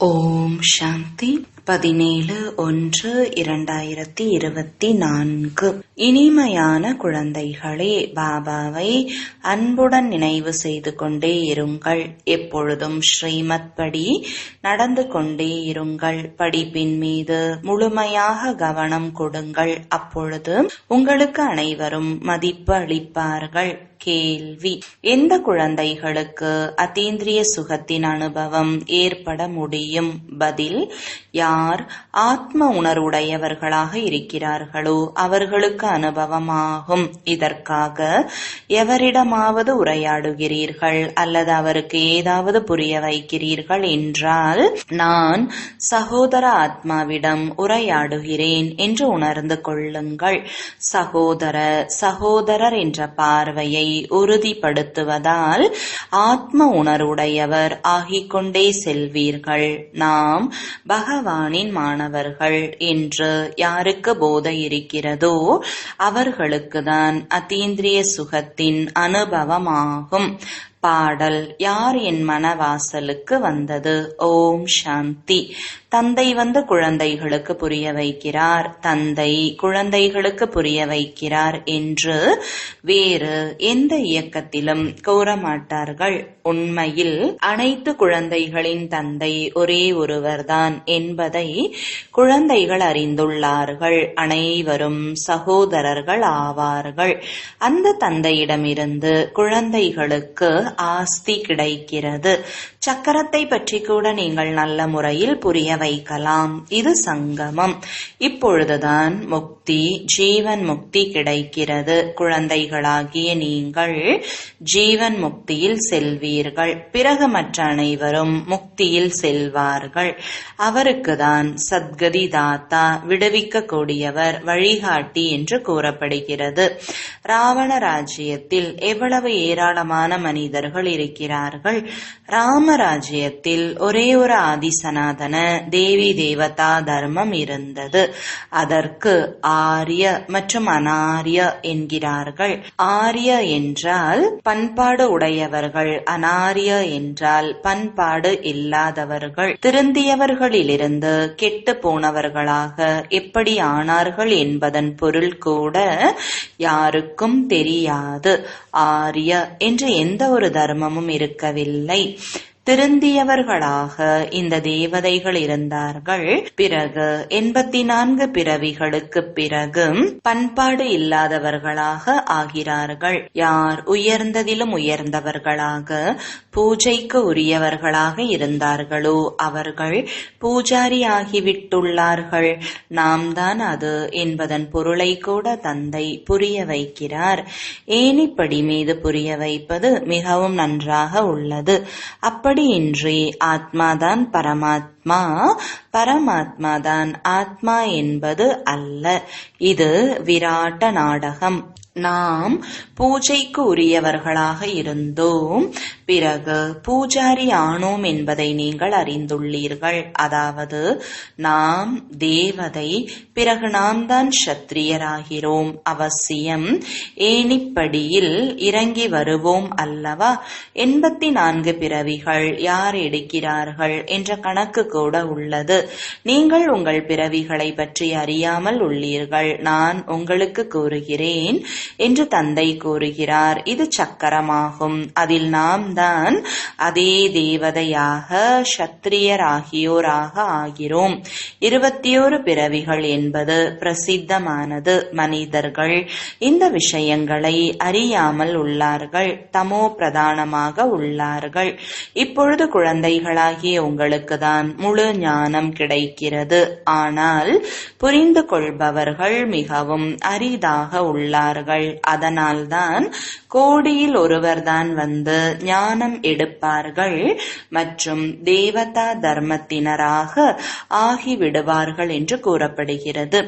ஓம் சாந்தி. 17/1/2024. இனிமையான குழந்தைகளே, பாபாவை அன்புடன் நினைவு செய்து கொண்டே இருங்கள். எப்பொழுதும் ஸ்ரீமத் படி நடந்து கொண்டே இருங்கள். படிப்பின் மீது முழுமையாக கவனம் கொடுங்கள். அப்பொழுது உங்களுக்கு அனைவரும் மதிப்பு அளிப்பார்கள். கேள்வி: எந்த குழந்தைகளுக்கு அதீந்திரிய சுகத்தின் அனுபவம் ஏற்பட முடியும்? பதில்: யார் ஆத்ம உணர்வுடையவர்களாக இருக்கிறார்களோ அவர்களுக்கு அனுபவமாகும். இதற்காக எவரிடமாவது உரையாடுகிறீர்கள் அல்லது அவருக்கு ஏதாவது புரிய வைக்கிறீர்கள் என்றால், நான் சகோதர ஆத்மாவிடம் உரையாடுகிறேன் என்று உணர்ந்து கொள்ளுங்கள். சகோதரர் என்ற பார்வையை உறுதிப்படுத்துவதால் ஆத்ம உணர்வுடையவர் ஆகிக்கொண்டே செல்வீர்கள். நாம் பகவானின் மாணவர்கள் என்று யாருக்கு போதை இருக்கிறதோ அவர்களுக்குதான் அதீந்திரிய சுகத்தின் அனுபவமாகும். பாடல்: யார் என் மனவாசலுக்கு வந்தது? ஓம் சாந்தி. தந்தை வந்து குழந்தைகளுக்கு புரிய வைக்கிறார், தந்தை குழந்தைகளுக்கு புரிய வைக்கிறார் என்று வேறு எந்த இயக்கத்திலும் கூற மாட்டார்கள். உண்மையில் அனைத்து குழந்தைகளின் தந்தை ஒரே ஒருவர்தான் என்பதை குழந்தைகள் அறிந்துள்ளார்கள். அனைவரும் சகோதரர்கள் ஆவார்கள். அந்த தந்தையிடமிருந்து குழந்தைகளுக்கு ஆஸ்தி கிடைக்கிறது. சக்கரத்தை பற்றி கூட நீங்கள் நல்ல முறையில் புரிய வைக்கலாம். இது சங்கமம். இப்பொழுதுதான் முக்தி, ஜீவன் முக்தி கிடைக்கிறது. குழந்தைகளாகிய நீங்கள் ஜீவன் முக்தியில் செல்வீர்கள். பிறகு மற்ற அனைவரும் முக்தியில் செல்வார்கள். அவருக்குதான் சத்கதி தாத்தா, விடுவிக்க கூடியவர், வழிகாட்டி என்று கூறப்படுகிறது. ராவண ராஜ்யத்தில் எவ்வளவு ஏராளமான மனிதர்கள் இருக்கிறார்கள். ராமராஜ்யத்தில் ஒரே ஒரு ஆதிசனாதன தேவி தேவதா தர்மம் இருந்தது. அதற்கு ஆரிய மற்றும் அனாரிய என்கிறார்கள். ஆரிய என்றால் பண்பாடு உடையவர்கள், அனாரிய என்றால் பண்பாடு இல்லாதவர்கள். திருந்தியவர்களிலிருந்து கெட்டு போனவர்களாக எப்படி ஆனார்கள் என்பதன் பொருள் கூட யாருக்கும் தெரியாது. ஆரிய என்று எந்த ஒரு தர்மமும் இருக்கவில்லை. திருந்தியவர்களாக இந்த தேவதைகள் இருந்தார்கள். பிறகு 84 பிறவிகளுக்கு பிறகு பண்பாடு இல்லாதவர்களாக ஆகிறார்கள். யார் உயர்ந்ததிலும் உயர்ந்தவர்களாக பூஜைக்கு உரியவர்களாக இருந்தார்களோ அவர்கள் பூஜாரி ஆகிவிட்டுள்ளார்கள். நாம் தான் அது என்பதன் பொருளை கூட தந்தை புரிய வைக்கிறார். ஏணிப்படி மீது புரிய வைப்பது மிகவும் நன்றாக உள்ளது. அப்படியின்றி ஆத்மாதான் பரமாத்மா, பரமாத்மாதான் ஆத்மா என்பது அல்ல. இது விராட்ட நாடகம். நாம் பூஜைக்கு உரியவர்களாக இருந்தோம், பிறகு பூஜாரி ஆனோம் என்பதை நீங்கள் அறிந்துள்ளீர்கள். அதாவது நாம் தேவதை, பிறகு நாம் தான் சத்திரியராகிறோம். அவசியம் ஏணிப்படியில் இறங்கி வருவோம் அல்லவா? 84 பிறவிகள் யார் எடுக்கிறார்கள் என்ற கணக்கு கூட உள்ளது. நீங்கள் உங்கள் பிறவிகளை பற்றி அறியாமல் உள்ளீர்கள். நான் உங்களுக்கு கூறுகிறேன் என்று தந்தை கூறுகிறார். இது சக்கரமாகும். அதில் நாம் தான் அதே தேவதையாக, சத்திரியர் ஆகியோராக ஆகிறோம். 21 பிறவிகள் என்பது பிரசித்தமானது. மனிதர்கள் இந்த விஷயங்களை அறியாமல் உள்ளார்கள், தமோ பிரதானமாக உள்ளார்கள். இப்பொழுது குழந்தைகளாகிய உங்களுக்கு தான் முழு ஞானம் கிடைக்கிறது. ஆனால் புரிந்து கொள்பவர்கள் மிகவும் அரிதாக உள்ளார்கள். அதனால்தான் கோடியில் ஒருவர்தான் வந்து ஞானம் எடுப்பார்கள் மற்றும் தேவதா தர்மத்தினராக ஆகிவிடுவார்கள் என்று கூறப்படுகிறது.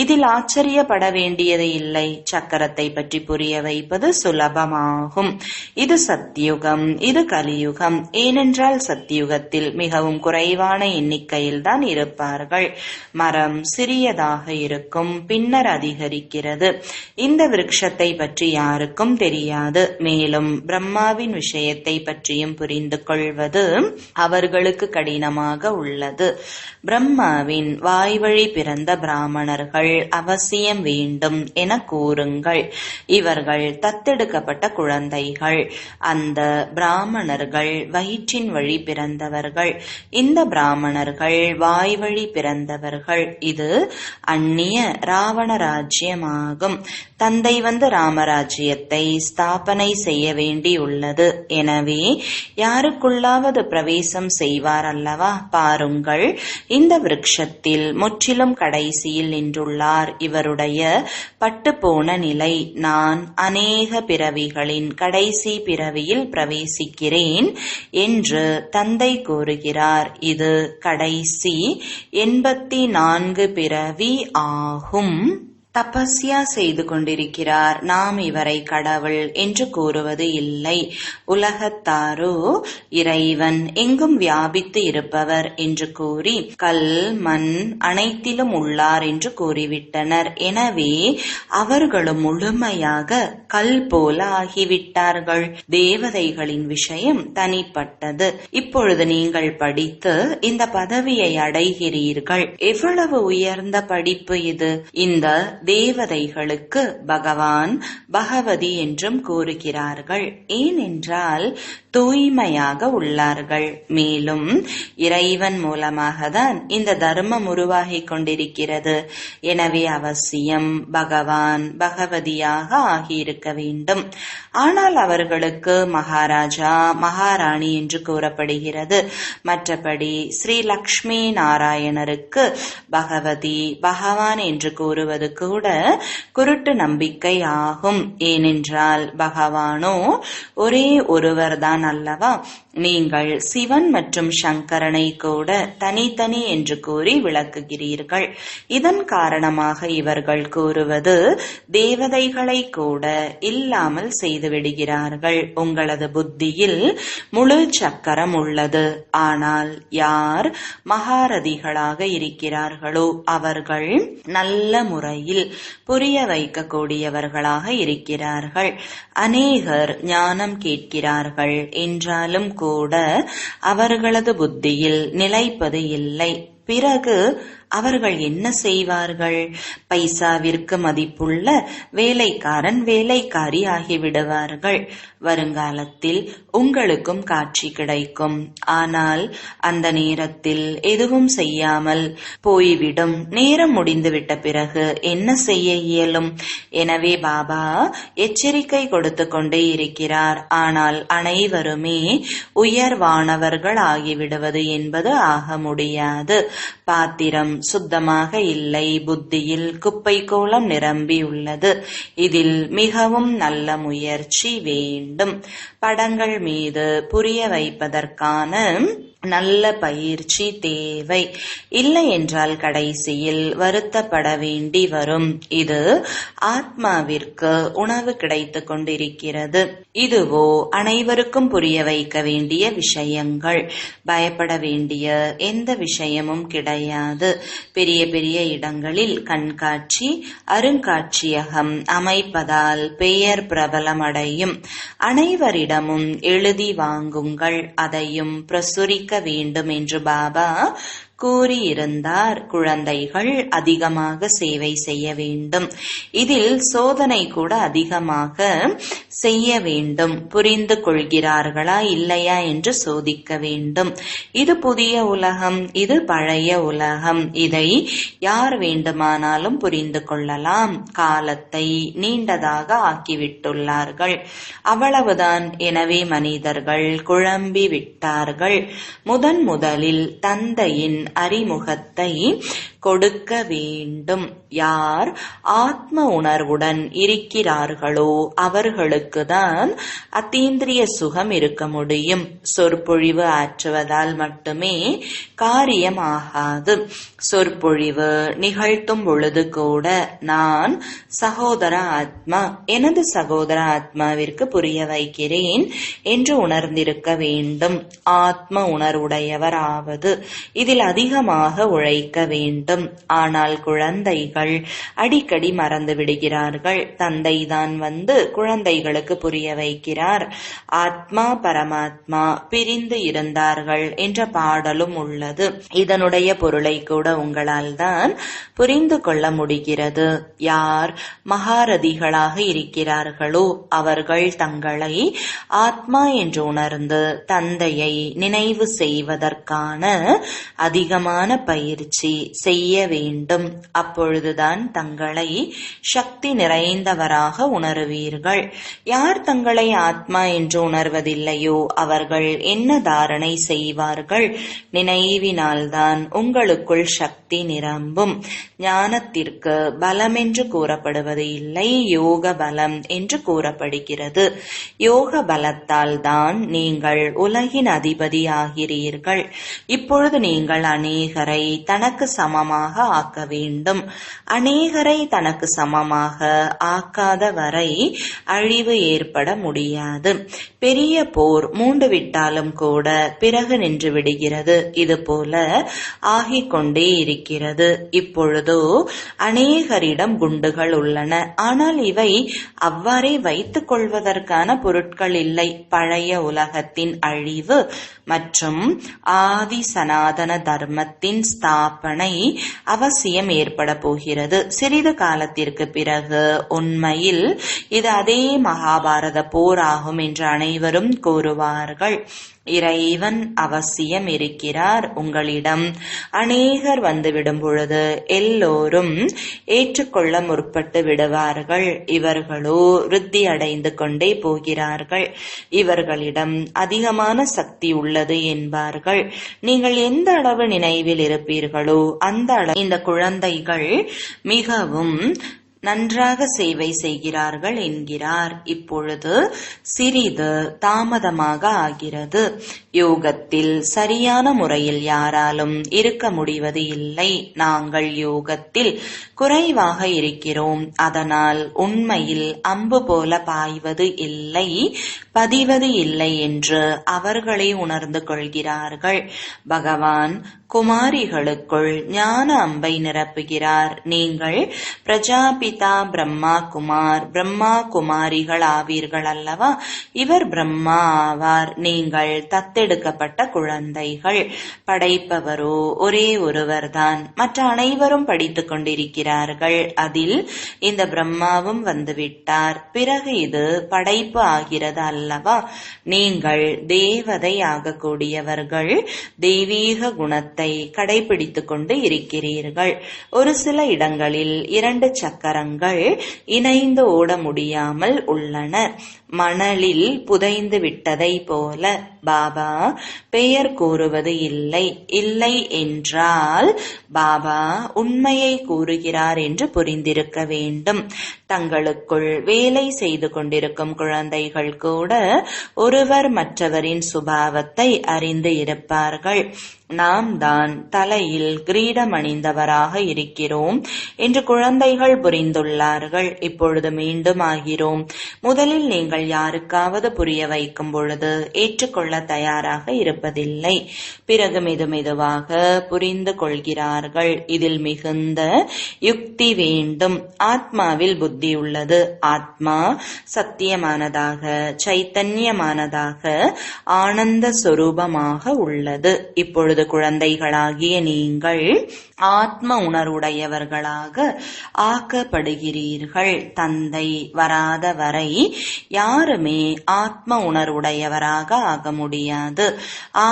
இதில் ஆச்சரியப்பட வேண்டியது இல்லை. சக்கரத்தை பற்றி புரிய வைப்பது சுலபமாகும். இது சத்யுகம், இது கலியுகம். ஏனென்றால் சத்யுகத்தில் மிகவும் குறைவான எண்ணிக்கையில் தான் இருப்பார்கள். மரம் சிறியதாக இருக்கும், பின்னர் அதிகரிக்கிறது. இந்த விருட்ச விருட்சத்தை பற்றி யாருக்கும் தெரியாது. மேலும் பிரம்மாவின் விஷயத்தை பற்றியும் புரிந்து கொள்வது அவர்களுக்கு கடினமாக உள்ளது. பிரம்மாவின் வாய்வழி பிறந்த பிராமணர்கள் அவசியம் வேண்டும் என கூறுங்கள். இவர்கள் தத்தெடுக்கப்பட்ட குழந்தைகள். அந்த பிராமணர்கள் வயிற்றின் வழி பிறந்தவர்கள். இந்த பிராமணர்கள் வாய்வழி பிறந்தவர்கள். இது அந்நிய ராவண ராஜ்யமாகும். தந்தை வந்து ராமராஜ்யத்தை ஸ்தாபனை செய்ய வேண்டியுள்ளது. எனவே யாருக்குள்ளாவது பிரவேசம் செய்வார் அல்லவா? பாருங்கள், இந்த விருட்சத்தில் முற்றிலும் கடைசியில் நின்றுள்ளார். இவருடைய பட்டுப்போன நிலை. நான் அநேக பிறவிகளின் கடைசி பிறவியில் பிரவேசிக்கிறேன் என்று தந்தை கூறுகிறார். இது கடைசி 84 பிறவி ஆகும். தபஸ்யா செய்து கொண்டிருக்கிறார். நாம் இவரை கடவுள் என்று கூறுவது இல்லை. உலகத்தாரோ இறைவன் எங்கும் வியாபித்து இருப்பவர் என்று கூறி கல் மண் அனைத்திலும் உள்ளார் என்று கூறிவிட்டனர். எனவே அவர்களும் முழுமையாக கல் போல ஆகிவிட்டார்கள். தேவதைகளின் விஷயம் தனிப்பட்டது. இப்பொழுது நீங்கள் படித்து இந்த பதவியை அடைகிறீர்கள். எவ்வளவு உயர்ந்த படிப்பு இது! இந்த தேவதைகளுக்கு பகவான் பகவதி என்றும் கூறுகிறார்கள். ஏனென்றால் தூய்மையாக உள்ளார்கள். மேலும் இறைவன் மூலமாக தான் இந்த தர்மம் உருவாகிக் கொண்டிருக்கிறது. எனவே அவசியம் பகவான் பகவதியாக ஆகியிருக்க வேண்டும். ஆனால் அவர்களுக்கு மகாராஜா மகாராணி என்று கூறப்படுகிறது. மற்றபடி ஸ்ரீ லக்ஷ்மி நாராயணருக்கு பகவதி பகவான் என்று கூறுவது கூட குருட்டு நம்பிக்கை ஆகும். ஏனென்றால் பகவானோ ஒரே ஒருவர்தான் அல்லவா? நீங்கள் சிவன் மற்றும் சங்கரனை கூட தனித்தனி என்று கூறி விளக்குகிறீர்கள். இதன் காரணமாக இவர்கள் கூறுவது தேவதைகளை கூட இல்லாமல் செய்துவிடுகிறார்கள். உங்களது புத்தியில் முழு சக்கரம் உள்ளது. ஆனால் யார் மகாரதிகளாக இருக்கிறார்களோ அவர்கள் நல்ல முறையில் புரிய வைக்கக்கூடியவர்களாக இருக்கிறார்கள். அநேகர் ஞானம் கேட்கிறார்கள் என்றாலும் கூட அவர்களது புத்தியில் நிலைப்பது இல்லை. பிறகு அவர்கள் என்ன செய்வார்கள்? பைசாவிற்கு மதிப்புள்ள வேலைக்காரன் வேலைக்காரி ஆகிவிடுவார்கள். வருங்காலத்தில் உங்களுக்கும் காட்சி கிடைக்கும். ஆனால் அந்த நேரத்தில் எதுவும் செய்யாமல் போய்விடும். நேரம் முடிந்துவிட்ட பிறகு என்ன செய்ய இயலும்? எனவே பாபா எச்சரிக்கை கொடுத்து கொண்டே இருக்கிறார். ஆனால் அனைவருமே உயர்வானவர்கள் ஆகிவிடுவது என்பது ஆக முடியாது. பாத்திரம் சுத்தமாக இல்லை. புத்தியில் குப்பை கோலம் நிரம்பியுள்ளது. இதில் மிகவும் நல்ல முயற்சி வேண்டும். படங்கள் மீது புரிய வைப்பதற்கான நல்ல பயிற்சி தேவை. இல்லை என்றால் கடைசியில் வருத்தப்பட வேண்டி வரும். இது ஆத்மாவிற்கு உணவு கிடைத்து கொண்டிருக்கிறது. இதுவோ அனைவருக்கும் புரிய வைக்க வேண்டிய விஷயங்கள். பயப்பட வேண்டிய எந்த விஷயமும் கிடையாது. பெரிய பெரிய இடங்களில் கண்காட்சி அருங்காட்சியகம் அமைப்பதால் பெயர் பிரபலமடையும். அனைவரிடமும் எழுதி வாங்குங்கள். அதையும் பிரசுரிக்க வேண்டும் என்று பாபா கூறியிருந்தார். குழந்தைகள் அதிகமாக சேவை செய்ய வேண்டும். இதில் சோதனை கூட அதிகமாக செய்ய வேண்டும். புரிந்து கொள்கிறார்களா இல்லையா என்று சோதிக்க வேண்டும். இது புதிய உலகம், இது பழைய உலகம். இதை யார் வேண்டுமானாலும் புரிந்து கொள்ளலாம். காலத்தை நீண்டதாக ஆக்கிவிட்டுள்ளார்கள். அவ்வளவுதான். எனவே மனிதர்கள் குழம்பி விட்டார்கள். முதலில் தந்தையின் அறிமுகத்தை கொடுக்க வேண்டும். யார் ஆத்ம உணர்வுடன் இருக்கிறார்களோ அவர்களுக்கு தான் அத்தீந்திரிய சுகம் இருக்க முடியும். சொற்பொழிவு ஆற்றுவதால் மட்டுமே காரியம் ஆகாது. சொற்பொழிவு நிகழ்த்தும் பொழுது கூட நான் சகோதர ஆத்மா, எனது சகோதர ஆத்மாவிற்கு புரிய வைக்கிறேன் என்று உணர்ந்திருக்க வேண்டும். ஆத்ம உணர்வுடையவர் ஆவது. இதில் அதிகமாக உழைக்க வேண்டும். வேண்டும். ஆனால் குழந்தைகள் அடிக்கடி மறந்து விடுகிறார்கள். தந்தைதான் வந்து குழந்தைகளுக்கு புரிய வைக்கிறார். ஆத்மா பரமாத்மா பிரிந்து இருந்தார்கள் என்ற பாடலும் உள்ளது. இதனுடைய பொருளை கூட உங்களால் தான் புரிந்து கொள்ள முடிகிறது. யார் மகாரதிகளாக இருக்கிறார்களோ அவர்கள் தங்களை ஆத்மா என்று உணர்ந்து தந்தையை நினைவு செய்வதற்கான அதிகமான பயிற்சி செய்ய வேண்டும். அப்பொழுதுதான் தங்களை சக்தி நிறைந்தவராக உணருவீர்கள். யார் தங்களை ஆத்மா என்று உணர்வதில்லையோ அவர்கள் என்ன தாரணை செய்வார்கள்? நினைவினால்தான் உங்களுக்குள் சக்தி நிரம்பும். ஞானத்திற்கு பலம் என்று கூறப்படுவது இல்லை, யோக பலம் என்று கூறப்படுகிறது. யோக பலத்தால் தான் நீங்கள் உலகின் அதிபதி ஆகிறீர்கள். இப்பொழுது நீங்கள் அநேகரை தனக்கு சமமாக ஆக்க வேண்டும். அநேகரை தனக்கு சமமாக ஆக்காத வரை அழிவு ஏற்பட முடியாது. பெரிய போர் மூண்டுவிட்டாலும் கூட பிறகு நின்று விடுகிறது. இது போல ஆகிக் கொண்டே இருக்கிறது. இப்பொழுதோ அநேகரிடம் குண்டுகள் உள்ளன. ஆனால் இவை அவ்வாறே வைத்துக் கொள்வதற்கான பொருட்கள் இல்லை. பழைய உலகத்தின் அழிவு மற்றும் ஆதி சனாதன தர்மத்தின் ஸ்தாபனை அவசியம் ஏற்பட போகிறது. சிறிது காலத்திற்கு பிறகு உண்மையில் இது அதே மகாபாரத போர் ஆகும் என்று அனைவரும் கூறுவார்கள். இறைவன் அவசியம் இருக்கிறார். உங்களிடம் அநேகர் வந்துவிடும் பொழுது எல்லோரும் ஏற்றுக்கொள்ள முற்பட்டு விடுவார்கள். இவர்களோ விருத்தி அடைந்து கொண்டே போகிறார்கள். இவர்களிடம் அதிகமான சக்தி உள்ளது என்பார்கள். நீங்கள் எந்த அளவு நினைவில் இருப்பீர்களோ அந்த அளவு இந்த குழந்தைகள் மிகவும் நன்றாக சேவை செய்கிறார்கள் என்கிறார். இப்பொழுது சிறிது தாமதமாக ஆகிறது. யோகத்தில் சரியான முறையில் யாராலும் இருக்க முடிவது இல்லை. நாங்கள் யோகத்தில் குறைவாக இருக்கிறோம். அதனால் உண்மையில் அம்பு போல பாய்வது இல்லை, பதிவது இல்லை என்று அவர்களே உணர்ந்து கொள்கிறார்கள். பகவான் குமாரிகளுக்குள் ஞான அம்பை நிரப்புகிறார். நீங்கள் பிரஜாபிதா பிரம்மா குமார், பிரம்மா குமாரிகள் ஆவீர்கள் அல்லவா? இவர் பிரம்மா ஆவார். நீங்கள் தத்தெடுக்கப்பட்ட குழந்தைகள். படைப்பவரோ ஒரே ஒருவர்தான். மற்ற அனைவரும் படித்துக் கொண்டிருக்கிறார்கள். அதில் இந்த பிரம்மாவும் வந்துவிட்டார். பிறகு இது படைப்பு ஆகிறது அல்லவா? நீங்கள் தேவதை ஆகக்கூடியவர்கள். தெய்வீக குணத்தை கடைபிடித்துக் கொண்டு இருக்கிறீர்கள். ஒரு சில இடங்களில் 2 சக்கரங்கள் இணைந்து ஓட முடியாமல் உள்ளன. மணலில் புதைந்து விட்டதை போல. பாபா பெயர் கூறுவது இல்லை. இல்லை என்றால் பாபா உண்மையை கூறுகிறார் என்று புரிந்திருக்க வேண்டும். தங்களுக்குள் வேலை செய்து கொண்டிருக்கும் குழந்தைகள் கூட ஒருவர் மற்றவரின் சுபாவத்தை அறிந்து இருப்பார்கள். நாம் தான் தலையில் கிரீடம் அணிந்தவராக இருக்கிறோம் என்று குழந்தைகள் புரிந்துள்ளார்கள். இப்பொழுது மீண்டும் ஆகிறோம். முதலில் நீங்கள் யாருக்காவது புரிய வைக்கும் பொழுது ஏற்றுக்கொள்ள தயாராக இருப்பதில்லை. பிறகு மெதுமெதுவாக புரிந்து கொள்கிறார்கள். இதில் மிகுந்த யுக்தி வேண்டும். ஆத்மாவில் புத்தி உள்ளது. ஆத்மா சத்தியமானதாக, சைத்தன்யமானதாக, ஆனந்த சொரூபமாக உள்ளது. இப்பொழுது குழந்தைகளாகிய நீங்கள் ஆத்ம உணர்வுடையவர்களாக ஆக்கப்படுகிறீர்கள். தந்தை வராத வரை யாருமே ஆத்ம உணர்வுடையவராக ஆக முடியாது.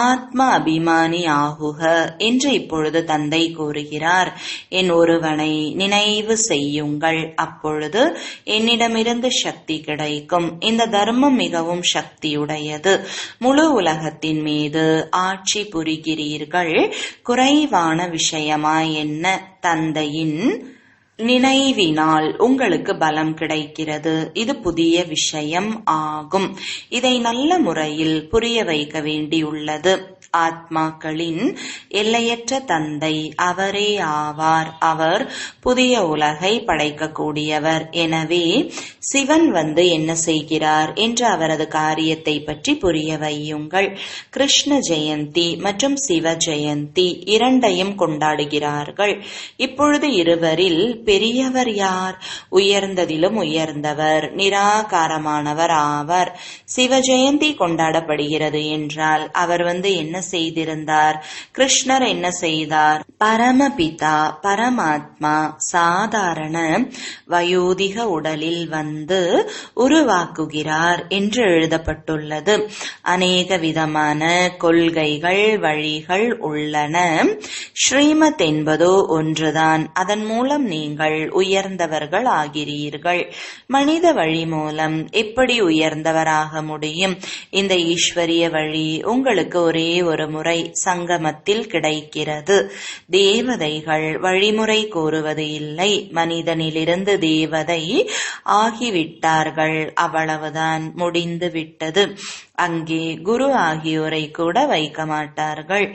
ஆத்ம அபிமானி ஆகுக என்று இப்பொழுது தந்தை கூறுகிறார். என் ஒருவனை நினைவு செய்யுங்கள். அப்பொழுது என்னிடமிருந்து சக்தி கிடைக்கும். இந்த தர்மம் மிகவும் சக்தியுடையது. முழு உலகத்தின் மீது ஆட்சி புரிகிறீர்கள். குறைவான விஷயமா என்ன? தந்தையின் நினைவினால் உங்களுக்கு பலம் கிடைக்கிறது. இது புதிய விஷயம் ஆகும். இதை நல்ல முறையில் புரிய வைக்க வேண்டியுள்ளது. ஆத்மாக்களின் எல்லையற்ற தந்தை அவரே ஆவார். அவர் புதிய உலகை படைக்கக்கூடியவர். எனவே சிவன் என்ன செய்கிறார் என்ற அவரது காரியத்தை பற்றி புரிய வையுங்கள். கிருஷ்ண ஜெயந்தி மற்றும் சிவ ஜெயந்தி இரண்டையும் கொண்டாடுகிறார்கள். இப்பொழுது இருவரில் பெரியவர் யார்? உயர்ந்ததிலும் உயர்ந்தவர் நிராகாரமானவர் ஆவார். சிவ ஜெயந்தி கொண்டாடப்படுகிறது என்றால் அவர் என்ன செய்திருந்தார்? கிருஷ்ணர் என்ன செய்தார்? பரமபிதா பரமாத்மா சாதாரண வயோதிக உடலில் உருவாக்குகிறார் என்று எழுதப்பட்டுள்ளது. அநேக விதமான கொள்கைகள் வழிகள் உள்ளன. ஸ்ரீமத் என்பதோ ஒன்றுதான். அதன் மூலம் நீங்கள் உயர்ந்தவர்கள் ஆகிறீர்கள். மனித வழி மூலம் எப்படி உயர்ந்தவராக முடியும்? இந்த ஈஸ்வரிய வழி உங்களுக்கு ஒரே ஒரு முறை சங்கமத்தில் கிடைக்கிறது. தேவதைகள் வழிமுறை கூறுவது இல்லை. மனிதனிலிருந்து தேவதை ஆகிவிட்டார்கள். அவ்வளவுதான், முடிந்து விட்டது. அங்கே குரு ஆகியோரை கூட வைக்க மாட்டார்கள்.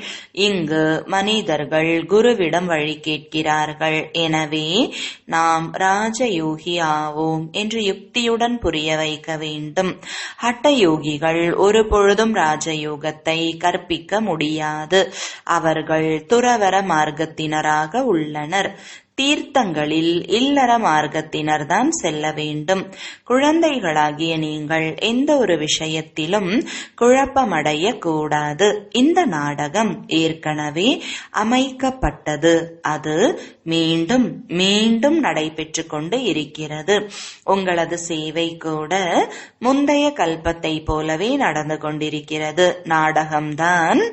இங்கு மனிதர்கள் குருவிடம் வழி கேட்கிறார்கள். எனவே நாம் ராஜயோகி ஆவோம் என்று யுக்தியுடன் புரிய வைக்க வேண்டும். ஹட்டயோகிகள் ஒரு பொழுதும் ராஜயோகத்தை கற்பிக்க முடியாது. அவர்கள் துறவற மார்க்கத்தினராக உள்ளனர். தீர்த்தங்களில் இல்லற மார்க்கத்தினர் தான் செல்ல வேண்டும். குழந்தைகளாகிய நீங்கள் எந்த ஒரு விஷயத்திலும் குழப்பமடைய கூடாது. இந்த நாடகம் ஏற்கனவே அமைக்கப்பட்டது. அது மீண்டும் மீண்டும் நடைபெற்று கொண்டு இருக்கிறது. உங்களது சேவை கூட முந்தைய கல்பத்தை போலவே நடந்து கொண்டிருக்கிறது. நாடகம்தான்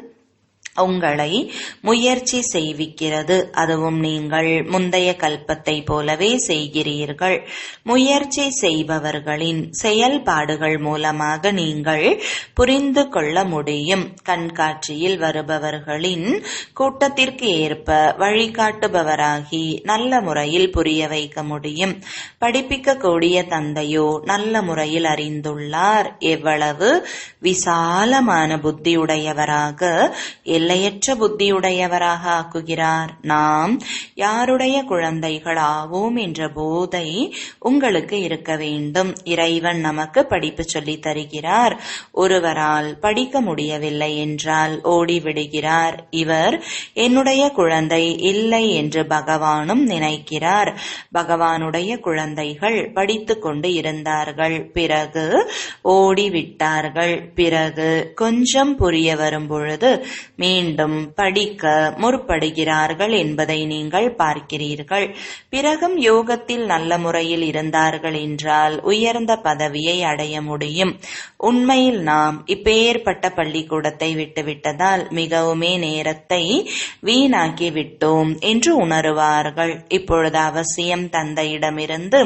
உங்களை முயற்சி செய்விக்கிறது. அதுவும் நீங்கள் முந்தைய கல்பத்தை போலவே செய்கிறீர்கள். முயற்சி செய்பவர்களின் செயல்பாடுகள் மூலமாக நீங்கள் புரிந்து கொள்ள முடியும். கண்காட்சியில் வருபவர்களின் கூட்டத்திற்கு ஏற்ப வழிகாட்டுபவராகி நல்ல முறையில் புரிய வைக்க முடியும். படிப்பிக்கக்கூடிய தந்தையோ நல்ல முறையில் அறிந்துள்ளார். எவ்வளவு விசாலமான புத்தியுடையவராக எல்லையற்ற புத்தியுடையவராக ஆக்குகிறார். நாம் யாருடைய குழந்தைகள் ஆவோம் என்ற போதை உங்களுக்கு இருக்க வேண்டும். இறைவன் நமக்கு படிப்பு சொல்லி தருகிறார். ஒருவரால் படிக்க முடியவில்லை என்றால் ஓடிவிடுகிறார். இவர் என்னுடைய குழந்தை இல்லை என்று பகவானும் நினைக்கிறார். பகவானுடைய குழந்தைகள் படித்து கொண்டு இருந்தார்கள். பிறகு ஓடிவிட்டார்கள். பிறகு கொஞ்சம் புரிய வரும் பொழுது மீண்டும் படிக்க முற்படுகிறார்கள் என்பதை நீங்கள் பார்க்கிறீர்கள். பிறகும் யோகத்தில் நல்ல முறையில் இருந்தார்கள் என்றால் உயர்ந்த பதவியை அடைய முடியும். உண்மையில் நாம் இப்பேற்பட்ட பள்ளிக்கூடத்தை விட்டுவிட்டதால் மிகவுமே நேரத்தை வீணாக்கி விட்டோம் என்று உணருவார்கள். இப்பொழுது அவசியம் தந்தையிடமிருந்து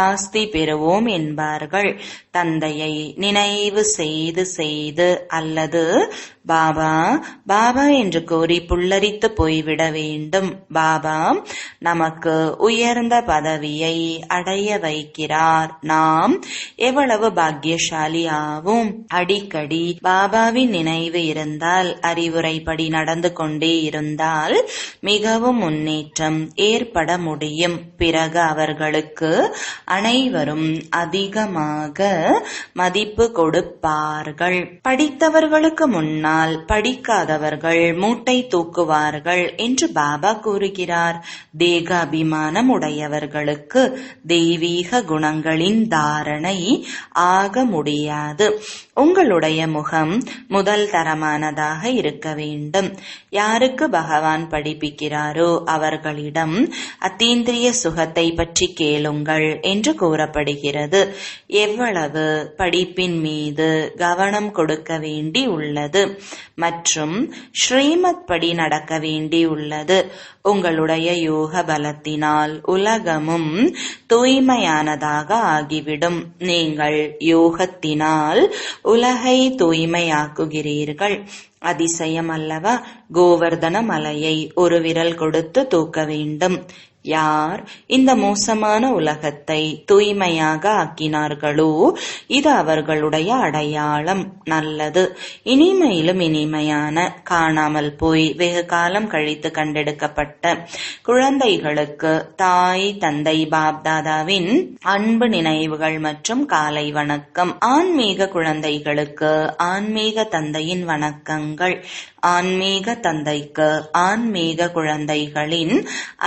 ஆஸ்தி பெறுவோம் என்பார்கள். தந்தையை நினைவு செய்து செய்து அல்லது பாபா பாபா என்று கூறி புல்லரித்து போய்விட வேண்டும். பாபா நமக்கு உயர்ந்த பதவியை அடைய வைக்கிறார். நாம் எவ்வளவு பாக்கியசாலி ஆவோம். அடிக்கடி பாபாவின் நினைவு இருந்தால், அறிவுரைப்படி நடந்து கொண்டே இருந்தால் மிகவும் முன்னேற்றம் ஏற்பட முடியும். பிறகு அவர்களுக்கு அனைவரும் அதிகமாக மதிப்பு கொடுப்பார்கள். படித்தவர்களுக்கு முன்னால் படிக்காதவர்கள் மூட்டை தூக்குவார்கள் என்று பாபா கூறுகிறார். தேக அபிமானம் உடையவர்களுக்கு தெய்வீக குணங்களின் தாரணை ஆக முடியாது. உங்களுடைய முகம் முதல் தரமானதாக இருக்க வேண்டும். யாருக்கு பகவான் படிப்பிக்கிறாரோ அவர்களிடம் அத்தீந்திரிய சுகத்தை பற்றி கேளுங்கள் என்று கூறப்படுகிறது. எவ்வளவு படிப்பின் மீது கவனம் கொடுக்க வேண்டி உள்ளது மற்றும் ஸ்ரீமத் படி நடக்க வேண்டி உள்ளது. உங்களுடைய யோக பலத்தினால் உலகமும் தூய்மையானதாக ஆகிவிடும். நீங்கள் யோகத்தினால் உலகை தூய்மையாக்குகிறீர்கள். அதிசயம் அல்லவா? கோவர்தன மலையை ஒரு விரல் கொடுத்து தூக்க வேண்டும். யார் இந்த மோசமான உலகத்தை தூய்மையாக ஆக்கினார்களோ இது அவர்களுடைய அடையாளம். நல்லது. இனிமையிலும் இனிமையான காணாமல் போய் வெகு காலம் கழித்து கண்டெடுக்கப்பட்ட குழந்தைகளுக்கு தாய் தந்தை பாப்தாதாவின் அன்பு நினைவுகள் மற்றும் காலை வணக்கம். ஆன்மீக குழந்தைகளுக்கு ஆன்மீக தந்தையின் வணக்கங்கள். ஆன்மீக தந்தைக்கு ஆன்மீக குழந்தைகளின்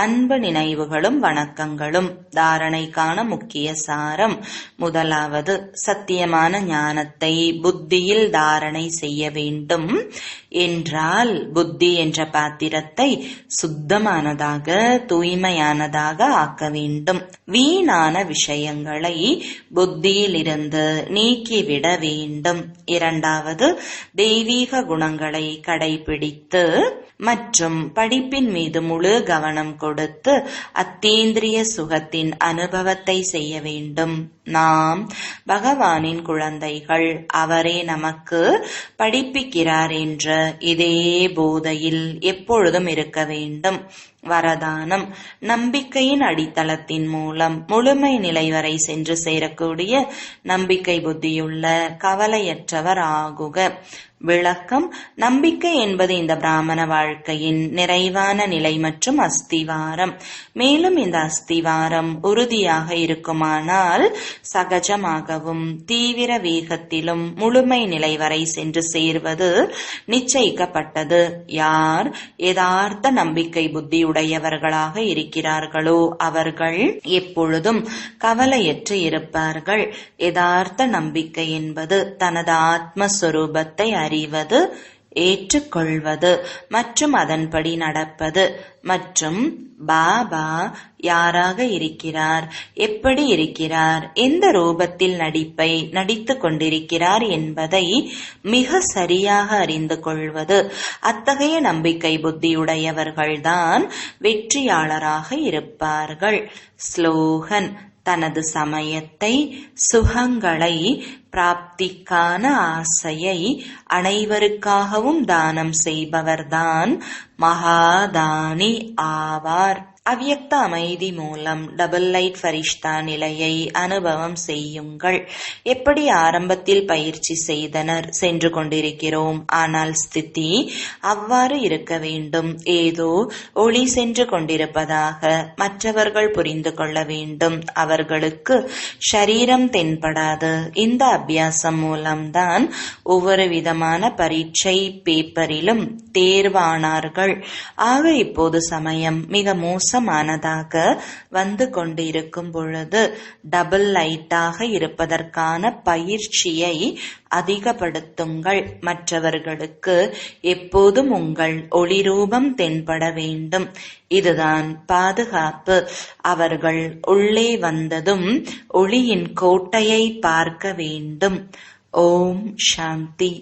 அன்பு நினைவுகளும் வணக்கங்களும். தாரணைக்கான முக்கிய சாரம். முதலாவது, சத்தியமான ஞானத்தை புத்தியில் தாரணை செய்ய வேண்டும் என்றால் புத்தி என்ற பாத்திரத்தை சுத்தமானதாக தூய்மையானதாக ஆக்க வேண்டும். வீணான விஷயங்களை புத்தியிலிருந்து நீக்கிவிட வேண்டும். இரண்டாவது, தெய்வீக குணங்களை கடைபிடித்து மற்றும் படிப்பின் மீது முழு கவனம் கொடுத்து அத்தீந்திரிய சுகத்தின் அனுபவத்தை செய்ய வேண்டும். நாம் பகவானின் குழந்தைகள், அவரே நமக்கு படிப்பிக்கிறார் என்ற இதே போதையில் எப்பொழுதும் இருக்க வேண்டும். வரதானம். நம்பிக்கையின் அடித்தளத்தின் மூலம் முழுமை நிலை வரை சென்று சேரக்கூடிய நம்பிக்கை புத்தியுள்ள கவலையற்றவர் ஆகுக. விளக்கம். நம்பிக்கை என்பது இந்த பிராமண வாழ்க்கையின் நிறைவான நிலை மற்றும் அஸ்திவாரம். மேலும் இந்த அஸ்திவாரம் உறுதியாக இருக்குமானால் சகஜமாகவும் தீவிர வேகத்திலும் முழுமை நிலை வரை சென்று சேர்வது நிச்சயிக்கப்பட்டது. யார் யதார்த்த நம்பிக்கை புத்தியுடையவர்களாக இருக்கிறார்களோ அவர்கள் எப்பொழுதும் கவலையற்று இருப்பார்கள். யதார்த்த நம்பிக்கை என்பது தனது ஆத்மஸ்வரூபத்தை அறிவது, ஏற்றுக்கொள்வது மற்றும் அதன்படி நடப்பது. மற்றும் பாபா யாராக இருக்கிறார், எப்படி இருக்கிறார், எந்த ரூபத்தில் நடிப்பை நடித்துக் கொண்டிருக்கிறார் என்பதை மிக சரியாக அறிந்து கொள்வது. அத்தகைய நம்பிக்கை புத்தியுடையவர்கள்தான் வெற்றியாளராக இருப்பார்கள். ஸ்லோகன். தனது சமயத்தை, சுகங்களை, பிராப்திக்கான ஆசையை அனைவருக்காகவும் தானம் செய்பவர்தான் மகாதானி ஆவார். அவ்யக்த அமைதி மூலம் டபுள் லைட் ஃபரிஷ்தா நிலையை அனுபவம் செய்யுங்கள். எப்படி ஆரம்பத்தில் பயிற்சி செய்தனர் சென்று கொண்டிருக்கிறோம். ஆனால் ஸ்திதி அவ்வாறு இருக்க வேண்டும். ஏதோ ஒளி சென்று கொண்டிருப்பதாக மற்றவர்கள் புரிந்து கொள்ள வேண்டும். அவர்களுக்கு ஷரீரம் தென்படாது. இந்த அபியாசம் மூலம்தான் ஒவ்வொரு விதமான பரீட்சை பேப்பரிலும் தேர்வானார்கள். ஆக இப்போது சமயம் மிக மோசமானதாக வந்து கொண்டு இருக்கும் பொழுது டபுள் லைட்டாக இருப்பதற்கான பயிற்சியை அதிகப்படுத்துங்கள். மற்றவர்களுக்கு எப்போதும் உங்கள் ஒளி ரூபம் தென்பட வேண்டும். இதுதான் பாதுகாப்பு. அவர்கள் உள்ளே வந்ததும் ஒளியின் கோட்டையை பார்க்க வேண்டும். ஓம் சாந்தி.